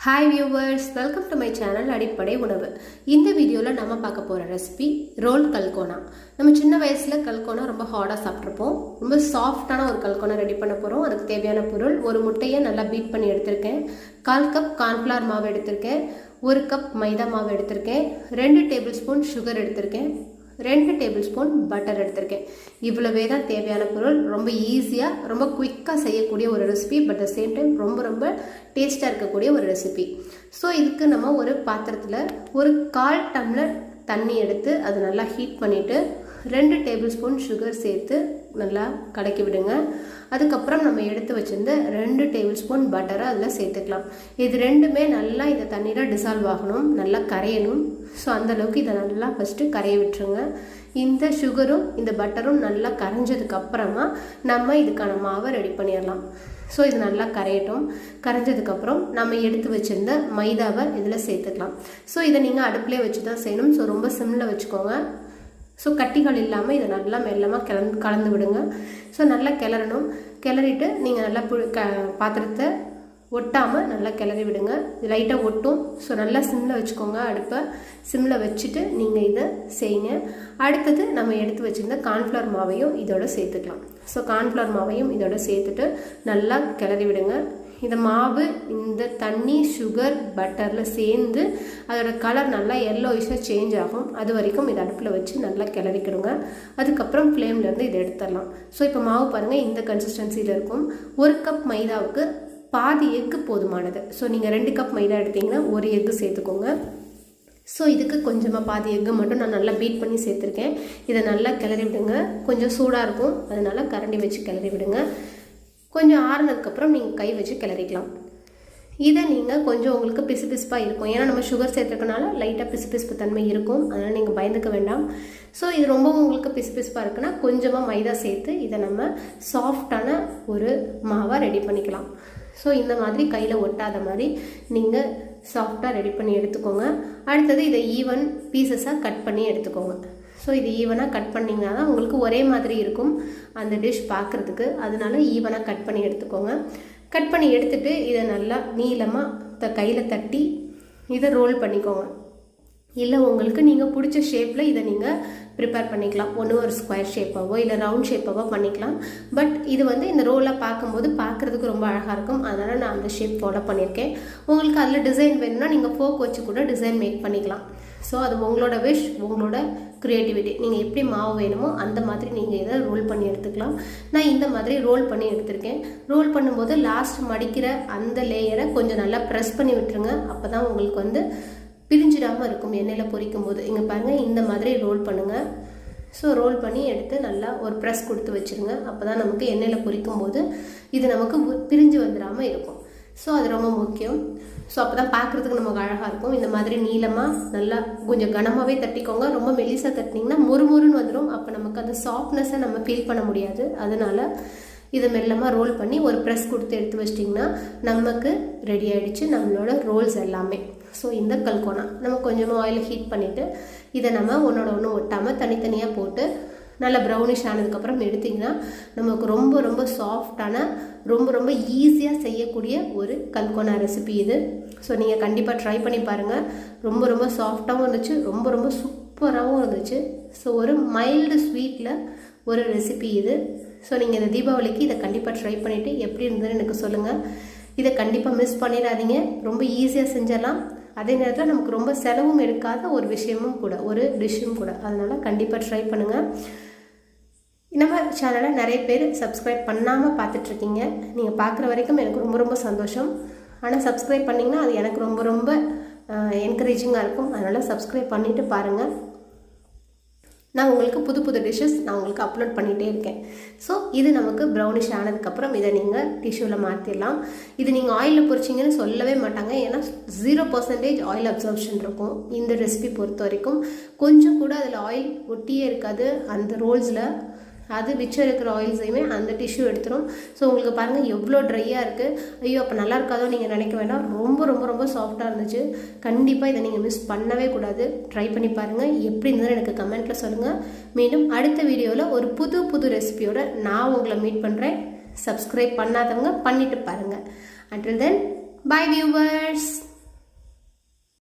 Hi viewers, welcome to my channel அடிப்படை உணவு. இந்த வீடியோல நாம பார்க்க போற ரெசிபி ரோல் கல்கோனா. நம்ம சின்ன வயசுல கல்கோனா ரொம்ப ஹார்டா சாப்பிட்டிருப்போம். ரொம்ப சாஃப்ட்டான ஒரு கல்கோனா ரெடி பண்ண போறோம். அதுக்கு தேவையான பொருள் ஒரு முட்டையை நல்லா பீட் பண்ணி எடுத்திருக்கேன். 1/4 கப் கார்ன்ஃப்ளவர் மாவு எடுத்திருக்கேன். 1 கப் மைதா மாவு எடுத்திருக்கேன். 2 டேபிள் ஸ்பூன் சுகர் எடுத்திருக்கேன். 2 டேபிள் ஸ்பூன் பட்டர் எடுத்திருக்கேன். இவ்வளவே தான் தேவையான பொருள். ரொம்ப ஈஸியாக ரொம்ப குயிக்காக செய்யக்கூடிய ஒரு recipe, but the same time ரொம்ப டேஸ்ட்டாக இருக்கக்கூடிய ஒரு ரெசிபி. ஸோ இதுக்கு நம்ம ஒரு பாத்திரத்தில் ஒரு 1/4 டம்ளர் தண்ணி எடுத்து அது நல்லா ஹீட் பண்ணிவிட்டு 2 டேபிள் ஸ்பூன் சுகர் சேர்த்து நல்லா கலக்கி விடுங்க. அதுக்கப்புறம் நம்ம எடுத்து வச்சிருந்த 2 டேபிள் ஸ்பூன் பட்டரை அதில் சேர்த்துக்கலாம். இது ரெண்டுமே நல்லா இந்த தண்ணியில் டிசால்வ் ஆகணும், நல்லா கரையணும். ஸோ அந்தளவுக்கு இதை நல்லா ஃபஸ்ட்டு கரைய விட்டுருங்க. இந்த சுகரும் இந்த பட்டரும் நல்லா கரைஞ்சதுக்கப்புறமா நம்ம இதுக்கான மாவை ரெடி பண்ணிடலாம். ஸோ இது நல்லா கரையட்டும். கரைஞ்சதுக்கப்புறம் நம்ம எடுத்து வச்சுருந்த மைதாவை இதில் சேர்த்துக்கலாம். ஸோ இதை நீங்கள் அடுப்பிலே வச்சு தான் செய்யணும். ஸோ ரொம்ப சிம்மில் வச்சுக்கோங்க. ஸோ கட்டிகள் இல்லாமல் இதை நல்லா மெல்லமாக கலந்து விடுங்க. ஸோ நல்லா கிளறணும். கிளறிட்டு நீங்கள் நல்லா பாத்திரத்தை ஒட்டாமல் நல்லா கிளறி விடுங்க. லைட்டாக ஒட்டும். ஸோ நல்லா சிம்மில் வச்சுக்கோங்க. அடுப்பை சிம்மில் வச்சுட்டு நீங்கள் இதை செய்யுங்க. அடுத்தது நம்ம எடுத்து வச்சுருந்த கார்ன்ஃப்ளவர் மாவையும் இதோட சேர்த்துக்கலாம். ஸோ கார்ன்ஃப்ளவர் மாவையும் இதோட சேர்த்துட்டு நல்லா கிளறி விடுங்க. இந்த மாவு இந்த தண்ணி சுகர் பட்டரில் சேர்ந்து அதோட கலர் நல்லா எல்லோயிஷாக சேஞ்ச் ஆகும். அது வரைக்கும் இதை அடுப்பில் வச்சு நல்லா கிளறிக்கிடுங்க. அதுக்கப்புறம் ஃப்ளேம்லேருந்து இதை எடுத்துடலாம். ஸோ இப்போ மாவு பாருங்கள் இந்த கன்சிஸ்டன்சியில் இருக்கும். 1 கப் மைதாவுக்கு பாதி எக்கு போதுமானது. ஸோ நீங்கள் 2 கப் மைதா எடுத்திங்கன்னா 1 எக்கு சேர்த்துக்கோங்க. ஸோ இதுக்கு கொஞ்சமாக பாதி எக்கு மட்டும் நான் நல்லா பீட் பண்ணி சேர்த்துருக்கேன். இதை நல்லா கிளறி விடுங்க. கொஞ்சம் சூடாக இருக்கும், அதனால் கரண்டி வச்சு கிளறி விடுங்க. கொஞ்சம் ஆறுனதுக்கப்புறம் நீங்கள் கை வச்சு கிளறிக்கலாம். இதை நீங்கள் கொஞ்சம் உங்களுக்கு பிசுபிசுப்பாக இருக்கும், ஏன்னா நம்ம சுகர் சேர்த்துக்கனால லைட்டாக பிசுபிசுப்பு தன்மை இருக்கும். அதனால் நீங்கள் பயந்துக்க வேண்டாம். ஸோ இது ரொம்பவும் உங்களுக்கு பிசுபிசுப்பாக இருக்குன்னா கொஞ்சமாக மைதா சேர்த்து இதை நம்ம சாஃப்டான ஒரு மாவாக ரெடி பண்ணிக்கலாம். ஸோ இந்த மாதிரி கையில் ஒட்டாத மாதிரி நீங்கள் சாஃப்டாக ரெடி பண்ணி எடுத்துக்கோங்க. அடுத்தது இதை ஈவன் பீசஸாக கட் பண்ணி எடுத்துக்கோங்க. ஸோ இது ஈவனாக கட் பண்ணிங்கன்னா தான் உங்களுக்கு ஒரே மாதிரி இருக்கும் அந்த டிஷ் பார்க்குறதுக்கு. அதனால ஈவனாக கட் பண்ணி எடுத்துக்கோங்க. கட் பண்ணி எடுத்துகிட்டு இதை நல்லா நீளமாக கையில் தட்டி இதை ரோல் பண்ணிக்கோங்க. இல்லை உங்களுக்கு நீங்கள் பிடிச்ச ஷேப்பில் இதை நீங்கள் ப்ரிப்பேர் பண்ணிக்கலாம். ஒன்று ஒரு ஸ்கொயர் ஷேப்பாவோ இல்லை ரவுண்ட் ஷேப்பாவோ பண்ணிக்கலாம். பட் இது இந்த ரோலாக பார்க்கும்போது பார்க்குறதுக்கு ரொம்ப அழகாக இருக்கும். அதனால் நான் அந்த ஷேப் ஃபாலோ பண்ணியிருக்கேன். உங்களுக்கு அதில் டிசைன் வேணும்னா நீங்கள் ஃபோக் வச்சு கூட டிசைன் மேக் பண்ணிக்கலாம். ஸோ அது உங்களோட விஷ், உங்களோட க்ரியேட்டிவிட்டி. நீங்கள் எப்படி மாவு வேணுமோ அந்த மாதிரி நீங்கள் இதை ரோல் பண்ணி எடுத்துக்கலாம். நான் இந்த மாதிரி ரோல் பண்ணி எடுத்திருக்கேன். ரோல் பண்ணும்போது லாஸ்ட் மடிக்கிற அந்த லேயரை கொஞ்சம் நல்லா ப்ரெஸ் பண்ணி விட்டுருங்க. அப்போ தான் உங்களுக்கு பிரிஞ்சிடாமல் இருக்கும் எண்ணெயில் பொரிக்கும் போது. இங்கே பாருங்கள், இந்த மாதிரி ரோல் பண்ணுங்கள். ஸோ ரோல் பண்ணி எடுத்து நல்லா ஒரு ப்ரெஸ் கொடுத்து வச்சுருங்க. அப்போ தான் நமக்கு எண்ணெயில் பொரிக்கும் போது இது நமக்கு பிரிஞ்சு வந்துடாமல் இருக்கும். ஸோ அது ரொம்ப முக்கியம். ஸோ அப்போ தான் பார்க்குறதுக்கு நமக்கு அழகாக இருக்கும். இந்த மாதிரி நீளமாக நல்லா கொஞ்சம் கனமாகவே தட்டிக்கோங்க. ரொம்ப மெலிசாக தட்டினீங்கன்னா முறுமுறுன்னு வந்துடும். அப்போ நமக்கு அந்த சாஃப்ட்னஸை நம்ம ஃபீல் பண்ண முடியாது. அதனால் இதை மெல்லமாக ரோல் பண்ணி ஒரு ப்ரெஸ் கொடுத்து எடுத்து வச்சிட்டிங்கன்னா நமக்கு ரெடி ஆகிடுச்சு நம்மளோட ரோல்ஸ் எல்லாமே. ஸோ இந்த கல்கோனா நம்ம கொஞ்சமாக ஆயில் ஹீட் பண்ணிவிட்டு இதை நம்ம ஒன்றோட ஒன்று ஒட்டாமல் தனித்தனியாக போட்டு நல்லா ப்ரௌனிஷ் ஆனதுக்கப்புறம் எடுத்திங்கன்னா நமக்கு ரொம்ப சாஃப்டான ரொம்ப ஈஸியாக செய்யக்கூடிய ஒரு கல்கோனா ரெசிபி இது. ஸோ நீங்கள் கண்டிப்பாக ட்ரை பண்ணி பாருங்கள். ரொம்ப சாஃப்டாகவும் இருந்துச்சு, ரொம்ப சூப்பராகவும் இருந்துச்சு. ஸோ ஒரு மைல்டு ஸ்வீட்டில் ஒரு ரெசிபி இது. ஸோ நீங்கள் இந்த தீபாவளிக்கு இதை கண்டிப்பாக ட்ரை பண்ணிவிட்டு எப்படி இருந்ததுன்னு எனக்கு சொல்லுங்கள். இதை கண்டிப்பாக மிஸ் பண்ணிடாதீங்க. ரொம்ப ஈஸியாக செஞ்சிடலாம். அதே நேரத்தில் நமக்கு ரொம்ப செலவும் எடுக்காத ஒரு விஷயமும் கூட, ஒரு டிஷ்ஷும் கூட. அதனால் கண்டிப்பாக ட்ரை பண்ணுங்கள். நம்ம சேனலை நிறைய பேர் சப்ஸ்கிரைப் பண்ணாமல் பார்த்துட்ருக்கீங்க. நீங்கள் பார்க்குற வரைக்கும் எனக்கு ரொம்ப சந்தோஷம். ஆனால் சப்ஸ்கிரைப் பண்ணிங்கன்னா அது எனக்கு ரொம்ப என்கரேஜிங்காக இருக்கும். அதனால் சப்ஸ்கிரைப் பண்ணிவிட்டு பாருங்கள். நான் உங்களுக்கு புது டிஷ்ஷஸ் நான் உங்களுக்கு அப்லோட் பண்ணிகிட்டே இருக்கேன். ஸோ இது நமக்கு ப்ரௌனிஷ் ஆனதுக்கப்புறம் இதை நீங்கள் டிஷ்யூவில் மாற்றிடலாம். இது நீங்கள் ஆயிலில் பொரிச்சிங்கன்னு சொல்லவே மாட்டாங்க, ஏன்னா 0% ஆயில் அப்சர்ப்ஷன் இருக்கும் இந்த ரெசிபி பொறுத்த வரைக்கும். கொஞ்சம் கூட அதில் ஆயில் ஒட்டியே இருக்காது அந்த ரோல்ஸில். அது மிச்சம் இருக்கிற ஆயில்ஸையுமே அந்த டிஷ்யூ எடுத்துரும். ஸோ உங்களுக்கு பாருங்கள் எவ்வளோ ட்ரையாக இருக்குது. ஐயோ அப்போ நல்லா இருக்காதோ நீங்கள் நினைக்க வேண்டாம். ரொம்ப சாஃப்டாக இருந்துச்சு. கண்டிப்பாக இதை நீங்கள் மிஸ் பண்ணவே கூடாது. ட்ரை பண்ணி பாருங்கள். எப்படி இருந்ததுன்னு எனக்கு கமெண்ட்டில் சொல்லுங்கள். மீண்டும் அடுத்த வீடியோவில் ஒரு புது ரெசிபியோட நான் உங்களை மீட் பண்ணுறேன். சப்ஸ்கிரைப் பண்ணாதவங்க பண்ணிவிட்டு பாருங்கள். Until then, bye viewers.